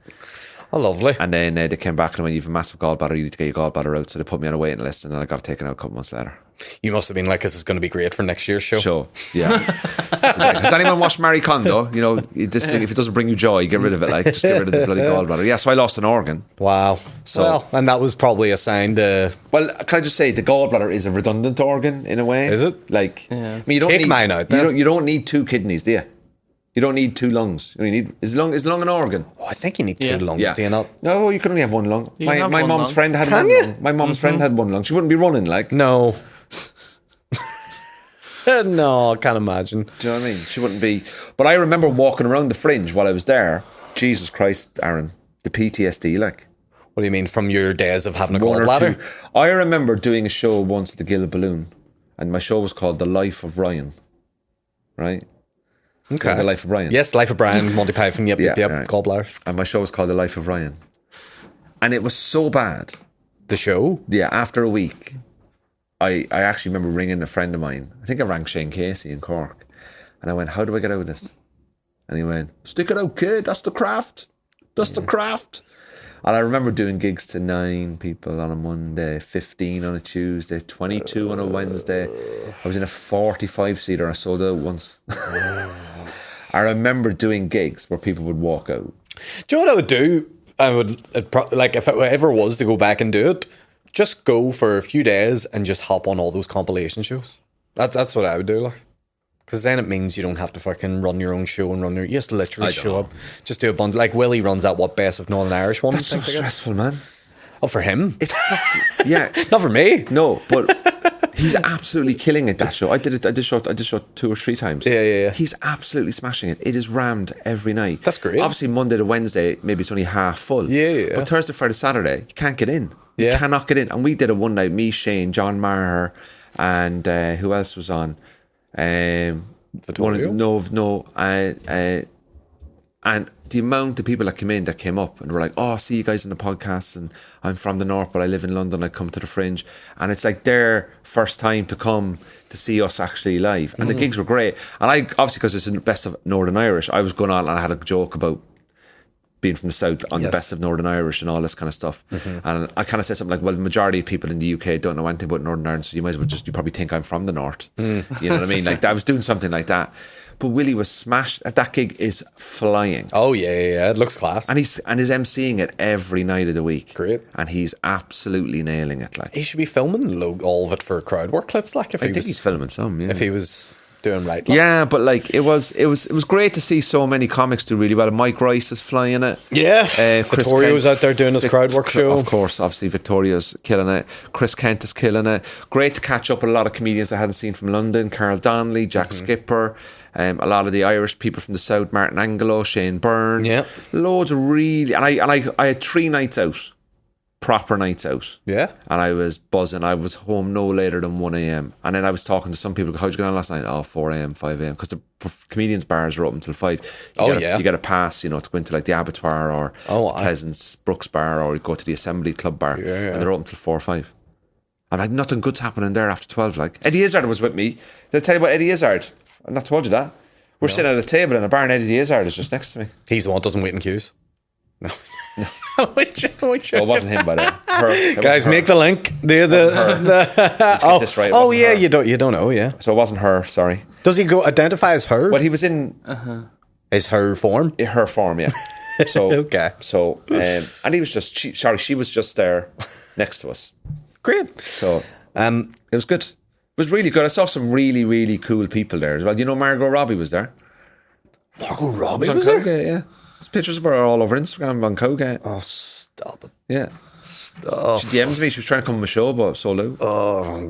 Oh, lovely. And then they came back and went, "You have a massive gallbladder, you need to get your gallbladder out." So they put me on a waiting list, and then I got taken out a couple months later. You must have been like, this is going to be great for next year's show. Sure, yeah. Has anyone watched Marie Kondo? You know, this thing, if it doesn't bring you joy, get rid of it. Like, just get rid of the bloody gallbladder. Yeah, so I lost an organ. Wow. So- Well, and that was probably a sign to... Well, can I just say, the gallbladder is a redundant organ in a way. Is it? Like, Yeah. I mean, you don't Take need, mine out then. You don't need 2 kidneys, do you? You don't need 2 lungs. You only need is lung an organ? Oh, I think you need 2 Yeah. lungs, Yeah. do you not? No, you can only have 1 lung. You can have My one mom's lung. friend had Can 1 you? lung. My mom's friend had 1 lung. She wouldn't be running like. No. No, I can't imagine. Do you know what I mean? She wouldn't be. But I remember walking around the Fringe while I was there. Jesus Christ, Aaron, the PTSD, like. What do you mean, from your days of having a 1 or 2. gallbladder? I remember doing a show once at the Gill Balloon, and my show was called The Life of Ryan. Right? Okay. The Life of Brian. Yes, Life of Brian, Monty Python, yep, Yeah, yep, right. gallbladders. And my show was called The Life of Ryan. And it was so bad. The show? Yeah, after a week, I actually remember ringing a friend of mine. I think I rang Shane Casey in Cork. And I went, how do I get out of this? And he went, stick it out, kid. That's the craft. That's the craft. And I remember doing gigs to 9 people on a Monday, 15 on a Tuesday, 22 on a Wednesday. I was in a 45-seater. I sold out once. I remember doing gigs where people would walk out. Do you know what I would do? Like, if it ever was to go back and do it, just go for a few days and just hop on all those compilation shows. That's what I would do, like. Because then it means you don't have to fucking run your own show and you just literally show up. Just do a bunch. Like, Willie runs that Best of Northern Irish one. That's so stressful, man. Oh, for him? It's fucking, yeah. Not for me. No, but he's absolutely killing it, that show. I did show 2 or 3 times. Yeah. He's absolutely smashing it. It is rammed every night. That's great. Obviously, Monday to Wednesday, maybe it's only half full. Yeah. But Thursday, Friday, Saturday, you can't get in. You Yeah. cannot get in. And we did it one night, me, Shane, John Maher, and who else was on? Vittorio? And the amount of people that came up and were like, oh, I see you guys in the podcast, and I'm from the north but I live in London, I come to the Fringe, and it's like their first time to come to see us actually live, and the gigs were great. And I, obviously because it's the Best of Northern Irish, I was going on and I had a joke about being from the south on the Best of Northern Irish and all this kind of stuff. And I kind of said something like, well, the majority of people in the UK don't know anything about Northern Ireland, so you might as well you probably think I'm from the north. You know what I mean? Like, I was doing something like that. But Willie was smashed. That gig is flying. Oh, yeah. It looks class. And he's emceeing it every night of the week. Great. And he's absolutely nailing it. Like, He should be filming all of it for crowd work clips, like, if I he think was, he's filming some, yeah. if he was doing right. Like. Yeah, but like it was great to see so many comics do really well. Mike Rice is flying it. Yeah. Chris Victorio's Kent, out there doing his crowd work show. Of course, obviously Victoria's killing it. Chris Kent is killing it. Great to catch up with a lot of comedians I hadn't seen from London. Carl Donnelly, Jack Skipper, a lot of the Irish people from the south, Martin Angelo, Shane Byrne. Yeah. Loads of really, and I had 3 nights out. Proper nights out. Yeah. And I was buzzing. I was home no later than 1 a.m. And then I was talking to some people, how'd you get on last night? Oh, 4 a.m, 5 a.m. Because the comedians' bars are open till 5. You get a pass, to go into like the Abattoir or Pleasance, Brooks Bar, or you go to the Assembly Club Bar. Yeah. And they're open till 4 or 5. And I had nothing good's happening there after 12. Like, Eddie Izzard was with me. Did I tell you about Eddie Izzard? I've not told you that. We're sitting at a table in a bar and Eddie Izzard is just next to me. He's the one that doesn't wait in queues. No. Well, it wasn't him, but guys, make the link. This right. Oh yeah, you don't know, yeah. So it wasn't her. Sorry. Does he go identify as her? Well, he was in Is her form? her form, yeah. So Okay. So and he was just she was just there next to us. Great. So it was good. It was really good. I saw some really, really cool people there as well. Margot Robbie was there. Margot Robbie She was was on there? Cowgate, yeah. There's pictures of her all over Instagram on Cowgate. Oh, stop it. Yeah. Stop. She DM'd me. She was trying to come on my show, but sold out. Oh,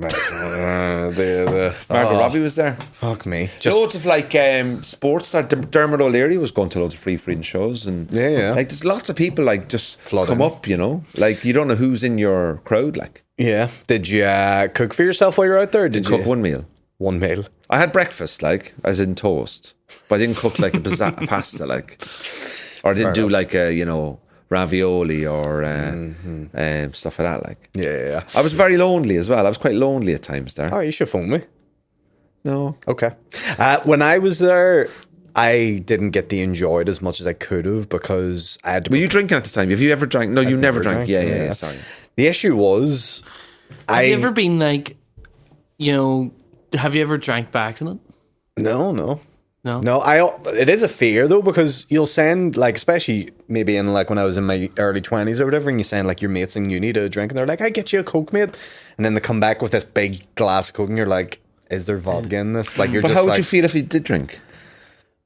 Margot Robbie was there. Fuck me. Loads of like sports. Dermot O'Leary was going to loads of free shows, and Yeah. like there's lots of people like just Flooding. come up. Like you don't know who's in your crowd. Like, Yeah. Did you cook for yourself while you were out there? Or did you cook one meal. One meal? I had breakfast, like as in toast, but I didn't cook like a pasta, like, or I didn't do like a ravioli or stuff like that. Like, Yeah. I was very lonely as well. I was quite lonely at times there. Oh, you should phone me. No, Okay. When I was there, I didn't get to enjoy it as much as I could have because I had to. were you drinking at the time? Have you ever drank? No, you never never drank. drank, Yeah. yeah. Sorry. The issue was, Have you ever been like you know, have you ever drank by accident? No. No. It is a fear though, because you'll send, like, especially maybe in like when I was in my early 20s or whatever, and you send like your mates in uni to drink, and they're like, "I get you a Coke, mate," and then they come back with this big glass of Coke, and you're like, "Is there vodka in this?" Like, you're But just how would like, you feel if you did drink?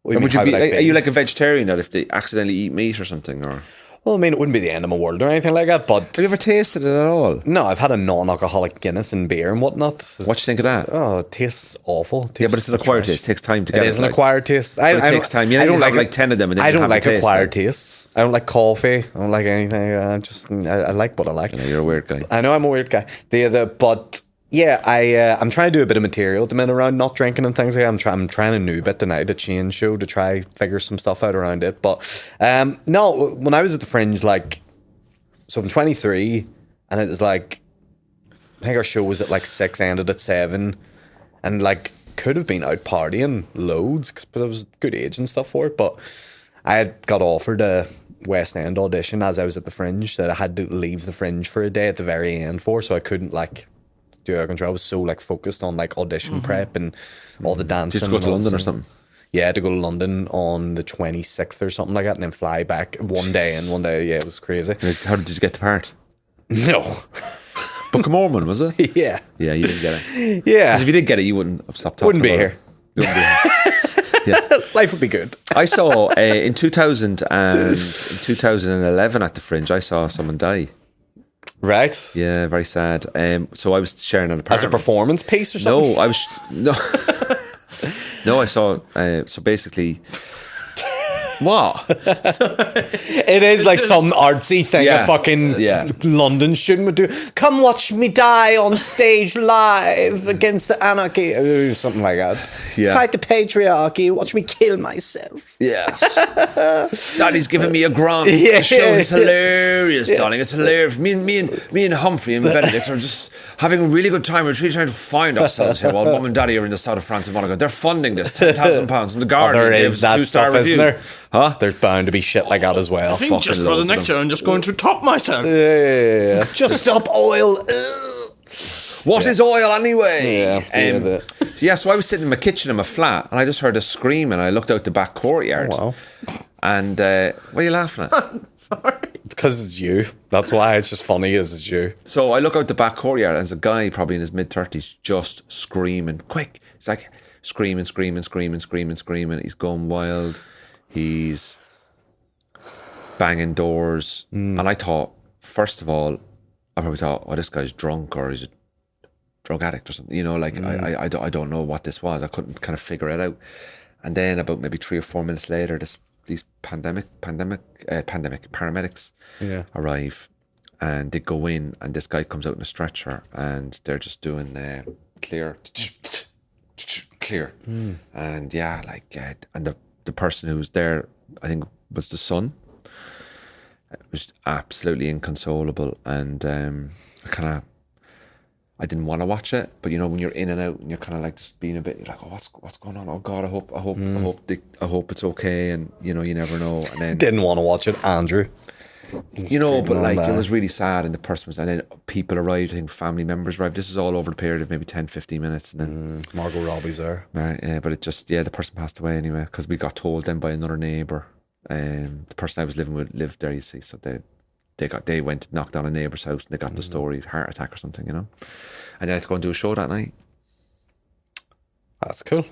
what do you And mean, would you how be? would I Are feel? you like a vegetarian that if they accidentally eat meat or something? Or Well, I mean, it wouldn't be the end of the world or anything like that, but have you ever tasted it at all? no, I've had a non-alcoholic Guinness and beer and whatnot. What do you think of that? Oh, it tastes awful. Yeah, but it's an acquired taste. It takes time to get It is an acquired taste. It takes time. You know, I don't you have like like 10 of them and then I you don't have like the taste, acquired like. tastes. I don't like coffee. I don't like anything. I like what I like. You're a weird guy. I know I'm a weird guy. But yeah, I'm trying to do a bit of material at the minute around not drinking and things like that. I'm trying a new bit tonight, a change show, to try figure some stuff out around it. But no, when I was at the Fringe, like, so I'm 23, and it was like, I think our show was at like 6, ended at 7, and like could have been out partying loads because I was good age and stuff for it. But I had got offered a West End audition as I was at the Fringe that I had to leave the Fringe for a day at the very end for, so I couldn't like do it. I was so like focused on like audition prep and all the dancing. Did you go to and London or and- something? Yeah, I had to go to London on the 26th or something like that, and then fly back one day in, one day. Yeah, it was crazy. How did you get the part? No. Book of Mormon, was it? Yeah. Yeah, you didn't get it. Yeah. Because if you did get it, you wouldn't have stopped talking Wouldn't be about here. it. You wouldn't be here. Yeah. Life would be good. I saw in 2000 and in 2011 at the Fringe, I saw someone die. Right? Yeah, very sad. So I was sharing an As a apartment. performance piece or something? No, I was no. No, I saw. So basically, what? It is like some artsy thing Yeah. a fucking Yeah. London student would do. Come watch me die on stage live against the anarchy. Or something like that. Yeah. Fight the patriarchy. Watch me kill myself. Yes. Daddy's giving me a grant. Yeah. The show is hilarious, darling. It's hilarious. Me and Humphrey and Benedict are just having a really good time. We're really trying to find ourselves here while Mum and Daddy are in the south of France and Monaco. They're funding this £10,000 from the Guardian. There gives is that 2-star stuff, review. isn't there? Huh? There's bound to be shit like that as well. I think just fucking for the loads of next them. year, I'm just going to top myself. Yeah. Just stop oil. Ugh. What is oil anyway? Yeah, So I was sitting in my kitchen in my flat and I just heard a scream and I looked out the back courtyard. Wow. And what are you laughing at? Sorry. Because it's you. That's why it's just funny as it's you. So I look out the back courtyard and there's a guy probably in his mid-30s just screaming. Quick. He's like screaming. He's going wild. He's banging doors. And I thought, first of all, I probably thought, oh, this guy's drunk or he's a drug addict or something. You know, like I don't know what this was. I couldn't kind of figure it out. And then about maybe 3 or 4 minutes later, these paramedics arrive and they go in and this guy comes out in a stretcher and they're just doing clear. And yeah, like and the person who was there, I think was the son. It was absolutely inconsolable, and I didn't want to watch it, but you know when you're in and out and you're kind of like just being a bit, you're like, oh, what's going on? Oh God, I hope it's okay, and you know you never know. And then Didn't want to watch it, Andrew. you know, but like it that. was really sad, and the person was, and then people arrived, I think family members arrived. This is all over the period of maybe 10-15 minutes, and then Margot Robbie's there. right, but it just the person passed away anyway because we got told then by another neighbour. The person I was living with lived there, you see, so they went to knock down a neighbour's house and they got the story, heart attack or something, you know. And then I had to go and do a show that night. That's cool.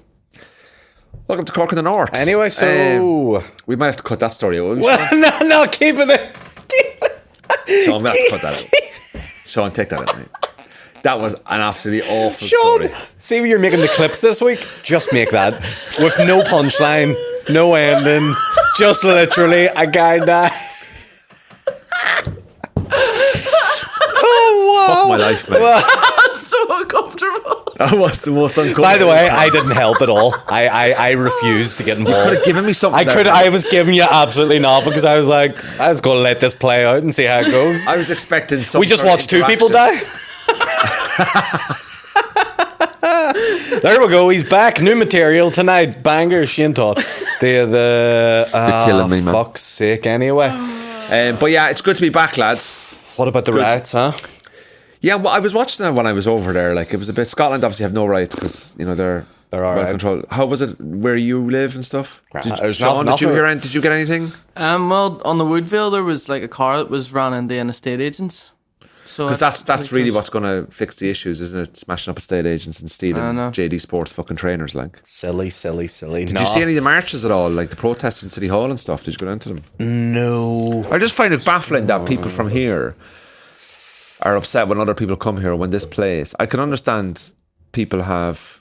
Welcome to Cork in the North. Anyway, so we might have to cut that story out. well, no, keeping it. Sean, I'm going to have to cut that out. Sean, take that out, mate. That was an absolutely awful Sean, story. see when you're making the clips this week, just make that with no punchline, no ending, just literally a guy die. Oh wow! Fuck my life, mate. That's so uncomfortable. That was the most uncomfortable. By the way, I didn't help at all. I refused to get could involved. have given me something. I was giving you absolutely nothing because I was like, I was going to let this play out and see how it goes. I was expecting some We just sort of watched 2 people interaction. die. There we go. He's back. New material tonight. Banger. Shane Todd. The You're killing me, man. Fuck's sake. Anyway, But yeah, it's good to be back, lads. what about the riots? Huh? Yeah, well, I was watching that when I was over there. Like, it was a bit. Scotland obviously have no rights because they're all well right. controlled. How was it where you live and stuff? There's Sean, nothing- did you get anything? Well, on the Woodville there was like a car that was ran into an estate agents. So Because that's really what's going to fix the issues, isn't it? Smashing up estate agents and stealing JD Sports fucking trainers, like. Silly. Did you see any of the marches at all, like the protests in City Hall and stuff? Did you go down to them? No. I just find it baffling that people from here are upset when other people come here when this plays. I can understand people have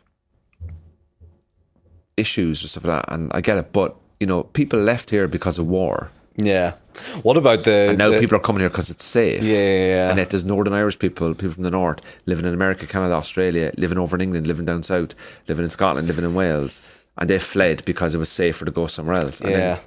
issues or stuff like that, and I get it, but people left here because of war. Yeah. What about and now people are coming here because it's safe. Yeah. And yet there's Northern Irish people from the north, living in America, Canada, Australia, living over in England, living down south, living in Scotland, living in Wales, and they fled because it was safer to go somewhere else. And Yeah.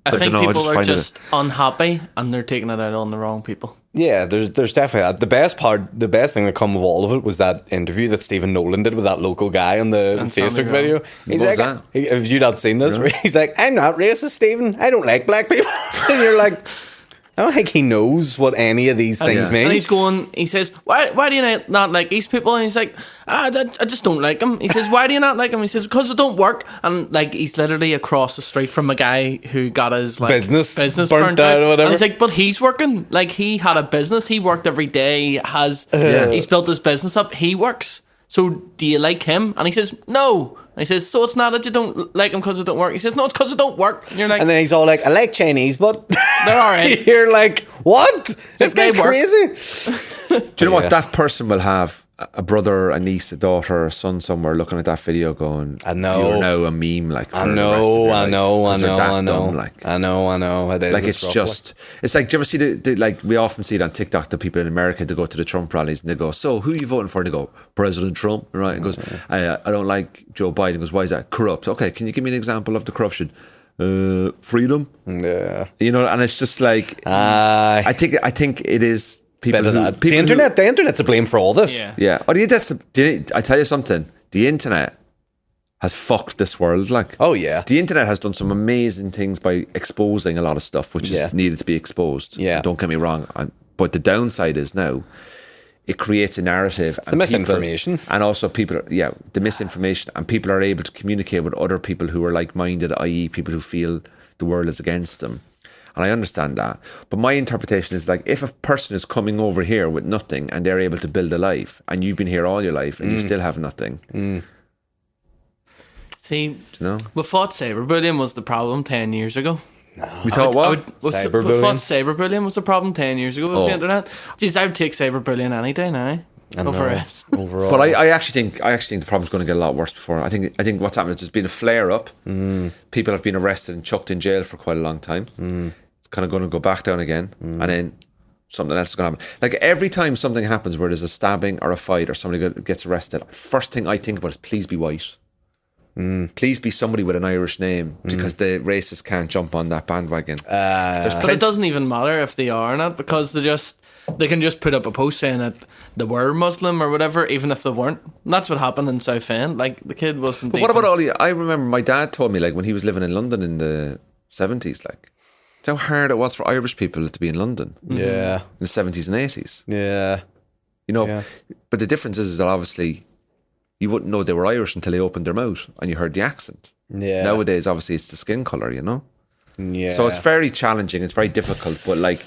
I think people are just unhappy and they're taking it out on the wrong people. Yeah, there's definitely that. The best thing that come of all of it was that interview that Stephen Nolan did with that local guy on the Facebook video. He's What was like, that? have you not seen this? Really? He's like, I'm not racist, Stephen. I don't like black people. And you're like, I don't think he knows what any of these things mean. And he says, why do you not like these people? And he's like, I just don't like them. He says, why do you not like them? He says, because it don't work. And like, he's literally across the street from a guy who got his like business burnt out or whatever. And he's like, but he's working. Like, he had a business. He worked every day. He's built his business up. He works. So do you like him? And he says, no. And he says, so it's not that you don't like him because it don't work. He says, no, it's because it don't work. And you're like, and then he's all like, I like Chinese, but they're all right. You're like, what? This they guy's work. crazy. Do you know what? That person will have a brother, a niece, a daughter, a son somewhere looking at that video going, I know. You're now a meme, like, for I the rest of know. your I life, know. 'cause they're that dumb, like. I know. It is. Like, it's rough, just, it's like, do you ever see like, we often see it on TikTok, the people in America, they go to the Trump rallies and they go, so who are you voting for? And they go, President Trump, right? And goes, I don't like Joe Biden. He goes, why is that? Corrupt. Okay, can you give me an example of the corruption? Freedom. Yeah. And it's just like, I think it is people Bit of who, that. people The internet's to blame for all this. Yeah. yeah. I tell you something, the internet has fucked this world. Like, Oh, yeah. the internet has done some amazing things by exposing a lot of stuff which is needed to be exposed. Yeah. Don't get me wrong. But the downside is now it creates a narrative. The misinformation. And also the misinformation. And people are able to communicate with other people who are like-minded, i.e. people who feel the world is against them. And I understand that. But my interpretation is like, if a person is coming over here with nothing and they're able to build a life, and you've been here all your life and you still have nothing. See, know? we thought cyberbullying was the problem 10 years ago. We thought what? We thought cyberbullying was the problem 10 years ago with the internet. Jeez, I would take cyberbullying any day now. Over it. Overall. But I actually think the problem's going to get a lot worse before. I think what's happened is there's been a flare up. People have been arrested and chucked in jail for quite a long time. It's kind of going to go back down again, and then something else is going to happen. Like, every time something happens where there's a stabbing or a fight or somebody gets arrested, first thing I think about is please be white. Please be somebody with an Irish name, because the racists can't jump on that bandwagon. But it doesn't even matter if they are or not, because they can just put up a post saying that they were Muslim or whatever, even if they weren't. And that's what happened in Southend. Like, the kid wasn't. But what about all you? I remember my dad told me, like, when he was living in London in the 70s, like, how hard it was for Irish people to be in London. Yeah. In the 70s and 80s. Yeah. But the difference is that obviously you wouldn't know they were Irish until they opened their mouth and you heard the accent. Yeah. Nowadays, obviously, it's the skin colour, Yeah. So it's very challenging. It's very difficult. But, like,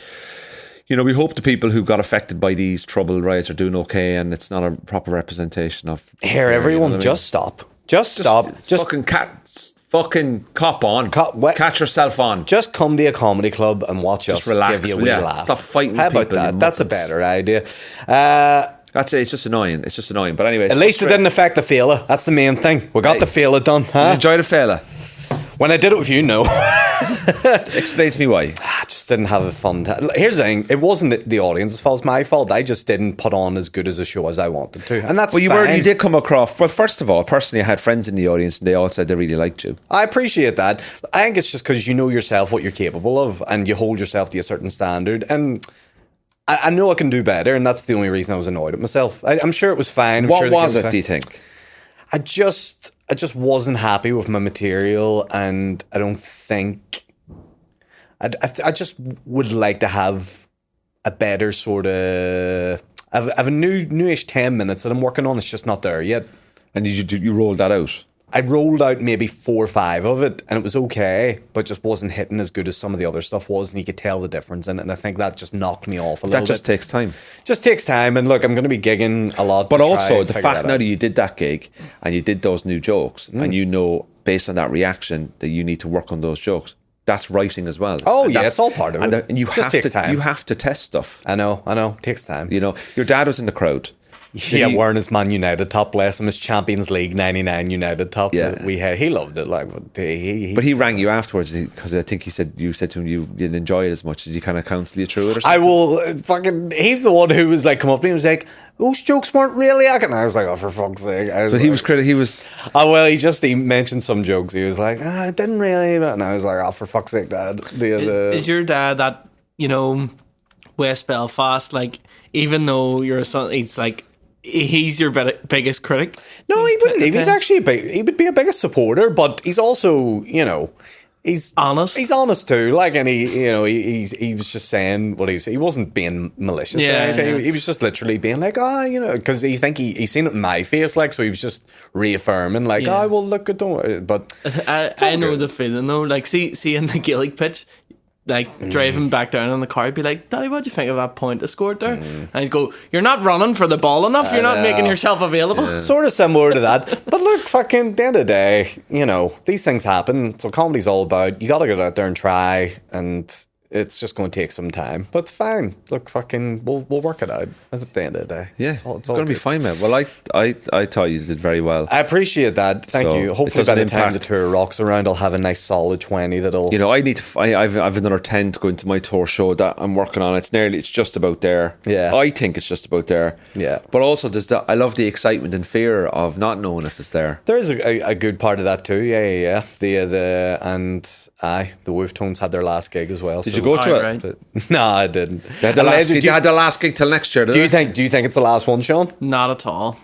we hope the people who got affected by these troubled riots are doing okay, and it's not a proper representation of. Here, everyone, just stop. Just stop. Just fucking cop on. Catch yourself on. Just come to a comedy club and watch us relax, give you a wee laugh. Stop fighting How people. about that? That's a better idea. That's it. It's just annoying. But anyway, at least it didn't affect the fella. That's the main thing. We got the fella done. Huh? Enjoy the fella. When I did it with you, no. Explain to me why. I just didn't have a fun time. Here's the thing. It wasn't the audience's fault. It's my fault. I just didn't put on as good as a show as I wanted to. And that's fine. You did come across. Well, first of all, personally, I had friends in the audience and they all said they really liked you. I appreciate that. I think it's just because you know yourself what you're capable of and you hold yourself to a certain standard. And I know I can do better, and that's the only reason I was annoyed at myself. I'm sure it was fine. What was it, do you think? I just wasn't happy with my material, and I don't think I just would like to have a better sort of I've a newish 10 minutes that I'm working on. It's just not there yet. And you rolled that out? I rolled out maybe 4 or 5 of it, and it was okay, but just wasn't hitting as good as some of the other stuff was, and you could tell the difference in it, and I think that just knocked me off a little bit. That just takes time. Just takes time, and look, I'm going to be gigging a lot. But also, the fact now that you did that gig, and you did those new jokes, and you know, based on that reaction, that you need to work on those jokes, that's writing as well. Oh, yeah, it's all part of it. And you just takes time. You have to test stuff. I know, it takes time. You know, your dad was in the crowd. Yeah, wearing his Man United top, bless him, his Champions League 99 United top. Yeah. He loved it. Like, but he rang you afterwards because I think you said to him you didn't enjoy it as much. Did you kind of counsel you through it or something? I will fucking. He's the one who was like, come up to me and was like, those jokes weren't really accurate. And I was like, oh, for fuck's sake. So he was critical. He was. Oh, well, he mentioned some jokes. He was like, it didn't really. And I was like, oh, for fuck's sake, Dad. Is your dad that, West Belfast, like, even though you're a son, it's like, he's your biggest critic? No, he wouldn't. He's actually he would be a biggest supporter, but he's also, he's honest. He's honest too. Like, and he was just saying what he wasn't being malicious or anything. Yeah. He was just literally being like, because he seen it in my face, like, so he was just reaffirming, like, well, look, don't worry. But I know the feeling though. Like, see in the Gaelic pitch, like driving back down in the car, I'd be like, Daddy, what do you think of that point I scored there? And I'd go, you're not running for the ball enough, you're not making yourself available. Yeah. Sort of similar to that. But look, fucking at the end of the day, these things happen. So comedy's all about, you gotta get out there and try, and it's just going to take some time, but it's fine. Look, fucking, we'll work it out at the end of the day. Yeah, it's going to be fine, man. Well, I thought you did very well. I appreciate that. Thank you. Hopefully by the time the tour rocks around, I'll have a nice solid 20 that'll... I need to... I've another 10 to go into my tour show that I'm working on. It's just about there. Yeah. I think it's just about there. Yeah. But also, I love the excitement and fear of not knowing if it's there. There is a good part of that too. Yeah. The Wolf Tones had their last gig as well. Did you go to it? Right. No, I didn't. You had the last gig till next year, do you think it's the last one, Sean? Not at all.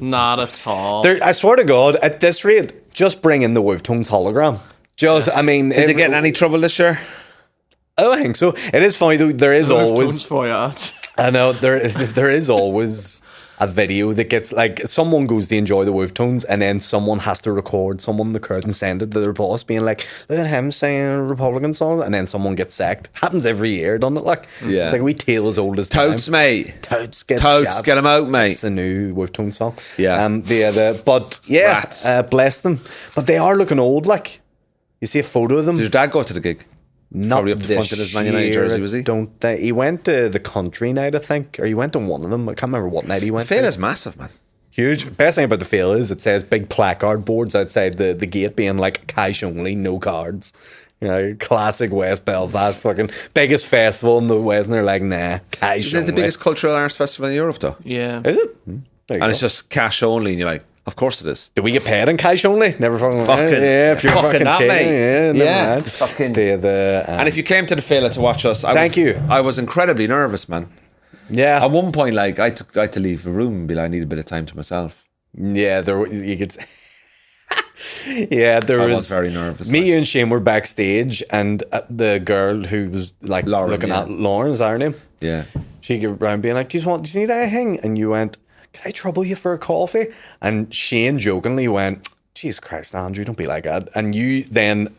I swear to God, at this rate, just bring in the Wolf Tones hologram. Did they get in any trouble this year? I think so. It is funny though. There is always. I know there is always a video that gets, like, someone goes to enjoy the Wolf Tones, and then someone has to record someone in the crowd and send it to their boss, being like, look at him singing Republican songs, and then someone gets sacked. Happens every year, doesn't it? Like, yeah. It's like a wee tale as old as time. Totes, mate. Totes, get them out, mate. It's the new Wolf Tone song. Yeah. Bless them. But they are looking old. Like, you see a photo of them. Did your dad go to the gig? Not probably up the front in his Man United jersey, was he? He went to the country night, I think, or he went to one of them. I can't remember what night he went to. The Fail is massive, man. Huge. Best thing about the Fail is it says big placard boards outside the gate being like cash only, no cards. Classic West Belfast, fucking biggest festival in the West, and they're like, nah, cash Isn't only. it the biggest cultural arts festival in Europe, though? Yeah. Is it? It's just cash only, and you're like, of course it is. Do we get paid in cash only? Never fucking yeah, if you're fucking that, mate. Yeah, fucking. And if you came to the Fail to watch us, I was incredibly nervous, man. Yeah. At one point, like, I had to leave the room and be like, I need a bit of time to myself. Yeah, you could. Yeah, I was very nervous. Me, you, and Shane were backstage, and the girl who was like looking at Lauren, is that her name? Yeah. She came around being like, do you need anything? And you went, can I trouble you for a coffee? And Shane jokingly went, Jesus Christ, Andrew, don't be like that. And you then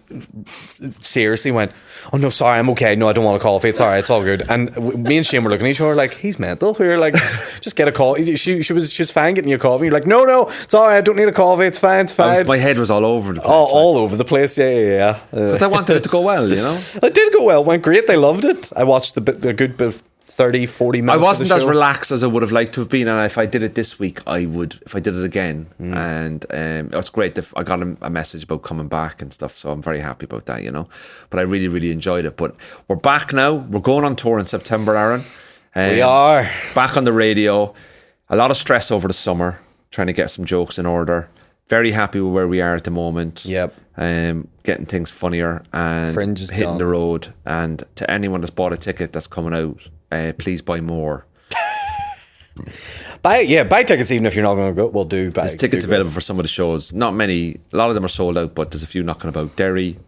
seriously went, oh no, sorry, I'm okay. No, I don't want a coffee. It's all right, it's all good. And me and Shane were looking at each other like, he's mental. We were like, just get a coffee. She was fine getting you a coffee. You're like, no, it's all right, I don't need a coffee. It's fine. My head was all over the place. All over the place, yeah. But I wanted it to go well, you know? It did go well. It went great. They loved it. I watched a good bit of 30-40 minutes. I wasn't as relaxed as I would have liked to have been, and if I did it this week, I would. If I did it again, and it's great. I got a message about coming back and stuff, so I'm very happy about that, you know. But I really, really enjoyed it. But we're back now. We're going on tour in September, Aaron. We are back on the radio. A lot of stress over the summer, trying to get some jokes in order. Very happy with where we are at the moment. Yep. Getting things funnier and hitting the road. And to anyone that's bought a ticket that's coming out, please buy more. Buy tickets even if you're not going to go. We'll do. There's tickets available for some of the shows. Not many. A lot of them are sold out, but there's a few knocking about. Derry,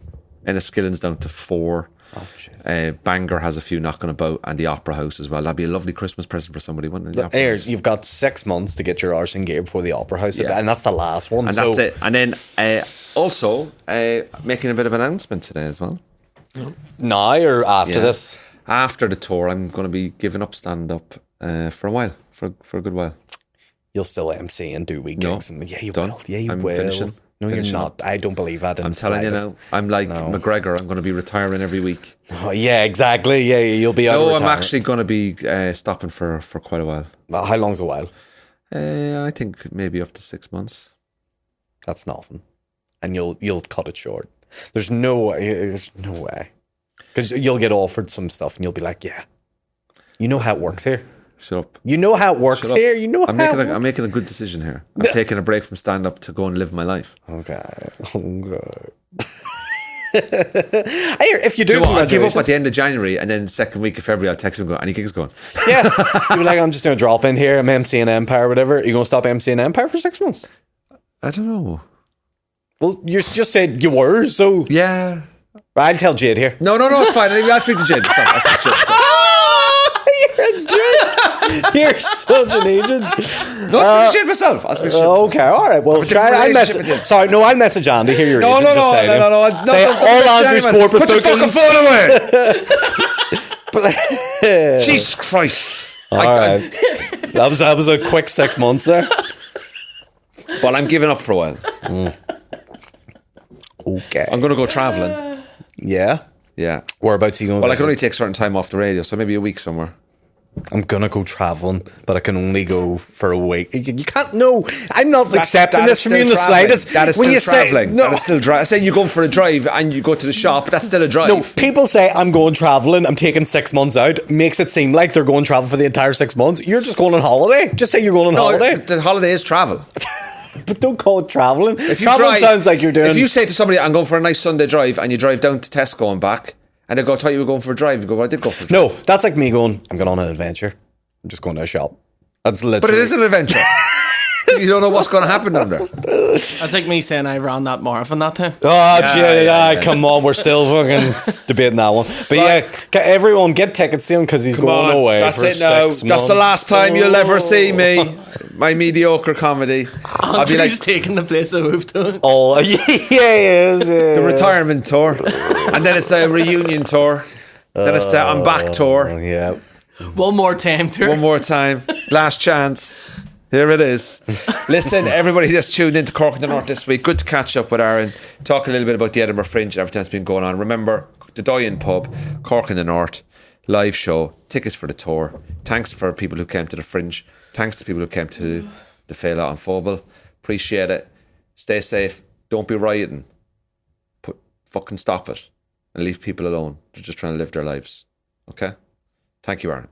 Enniskillen's down to 4. Oh, jeez. Bangor has a few knocking about, and the Opera House as well. That'd be a lovely Christmas present for somebody, wouldn't it? Here, you've got 6 months to get your arse in gear before the Opera House, and that's the last one. And that's it. And then also making a bit of an announcement today as well. Now or after this? After the tour, I'm going to be giving up stand-up for a while, for a good while. You'll still MC and do week gigs. And yeah, you Done. will. Yeah, you I'm will. finishing. No, Finishing you're not. I don't believe that. I'm telling you now. I'm like McGregor. I'm going to be retiring every week. Oh, yeah, exactly. Yeah, you'll be out of No, I'm retirement. actually going to be stopping for quite a while. Well, how long's a while? I think maybe up to 6 months. That's nothing. And you'll cut it short. There's no way. There's no way. Because you'll get offered some stuff and you'll be like, yeah. You know how it works here. Shut up. You know how it works here. You know I'm making a good decision here. I'm taking a break from stand-up to go and live my life. Okay. If you do, I'll give up at the end of January, and then the second week of February I'll text him and go, any gigs going? Yeah. You'll be like, I'm just going to drop in here. I'm MCing Empire, whatever. Are you going to stop MCing Empire for 6 months? I don't know. Well, you just said you were, so... Yeah. I'll tell Jade here. No, it's fine. I'll speak to Jade. I'll speak to Jade. You're such an agent. No, I'll speak to Jade myself. I'll speak to Jade. Okay, all right. Well, I'll message Andy. Here, your agent. No. Say all Andrew's corporate Put your fucking phone away. bookings. Jesus Christ. All right. That was a quick 6 months there. But I'm giving up for a while. Okay. I'm going to go travelling. Yeah. Yeah. Whereabouts are you going? Well, I can only take certain time off the radio, so maybe a week somewhere. I'm gonna go travelling, but I can only go for a week. You can't. No, I'm not accepting this from you in the slightest. That is when still you travelling. say no, that is still saying you're going for a drive and you go to the shop. That's still a drive. no. People say I'm going travelling. I'm taking 6 months out. Makes it seem like they're going travel for the entire 6 months. You're just going on holiday. Just say you're going on holiday. The holiday is travel. But don't call it travelling. If you Travelling drive, sounds like you're doing. If you say to somebody, "I'm going for a nice Sunday drive," and you drive down to Tesco and back, and they go, "I thought you were going for a drive," you go, "Well, I did go for a drive." No, that's like me going. I'm going on an adventure. I'm just going to a shop. That's literally. But it is an adventure. You don't know what's going to happen down there. That's like me saying I ran that marathon that time. Oh, yeah, come on. We're still fucking debating that one. But yeah, everyone get tickets to him because he's going away. That's for it now. 6 months. That's the last time you'll ever see me. My mediocre comedy. I'll be like Andrew's taking the place of Hoofton. Oh, yeah, he is. the retirement tour, and then it's the reunion tour. Then it's the I'm back tour. Yeah. One more time, tour. One more time. Last chance. Here it is. Listen, everybody that's tuned into Cork in the North this week, good to catch up with Aaron, talk a little bit about the Edinburgh Fringe and everything that's been going on. Remember, the Die-In Pub, Cork in the North, live show, tickets for the tour. Thanks for people who came to the Fringe. Thanks to people who came to the Féile on Phobal. Appreciate it. Stay safe. Don't be rioting. Fucking stop it. And leave people alone. They're just trying to live their lives. Okay? Thank you, Aaron.